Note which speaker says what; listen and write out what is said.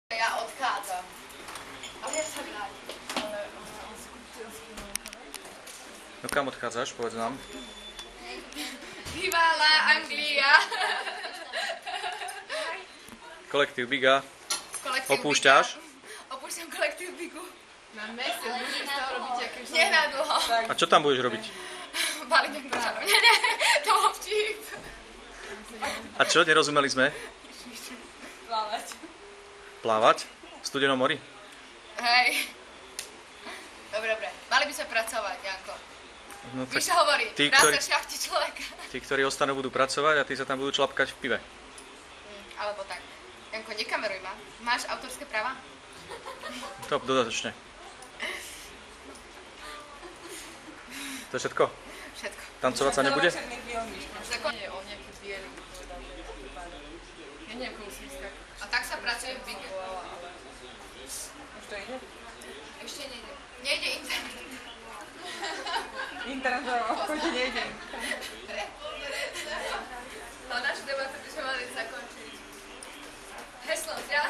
Speaker 1: Ja odchádzam. Ale ja sa vrátim.
Speaker 2: No kam odchádzaš, povedz nám.
Speaker 1: Bývalá Anglia.
Speaker 2: Kolektív Biga.
Speaker 1: Kolektív
Speaker 2: Opúšťaš?
Speaker 1: Biga. Opúšťam kolektív Bigu.
Speaker 3: Na mesiac budeš z toho robiť aké
Speaker 1: Nie na dlho.
Speaker 2: A čo tam budeš robiť?
Speaker 1: Balík kožanov. Nie, to bol vtip.
Speaker 2: A čo, nerozumeli sme?
Speaker 3: plávať.
Speaker 2: Plávať? V studenom mori?
Speaker 1: Hej. Dobre. Mali by sme pracovať, Janko.
Speaker 2: No, tak
Speaker 1: Víš, čo hovorí?
Speaker 2: tí,
Speaker 1: Práca šľachti človeka.
Speaker 2: tí, ktorí ostanú, budú pracovať a tí sa tam budú člapkať v pive.
Speaker 1: Alebo tak. Janko, nekameruj ma. Máš autorské práva?
Speaker 2: To dodatočne. To je všetko?
Speaker 1: Všetko.
Speaker 2: Tancovať sa nebude?
Speaker 3: Nie, on nejaký bielý povedal, že to vypadá. Ja neviem, komu si vyskakať.
Speaker 1: A tak sa pracuje v Bige.
Speaker 3: Už to ide?
Speaker 1: Ešte nejde. Nejde internet.
Speaker 3: Internetová obchode nejde.
Speaker 1: No našu debatu by sme mali zakončiť. Heslom, ja?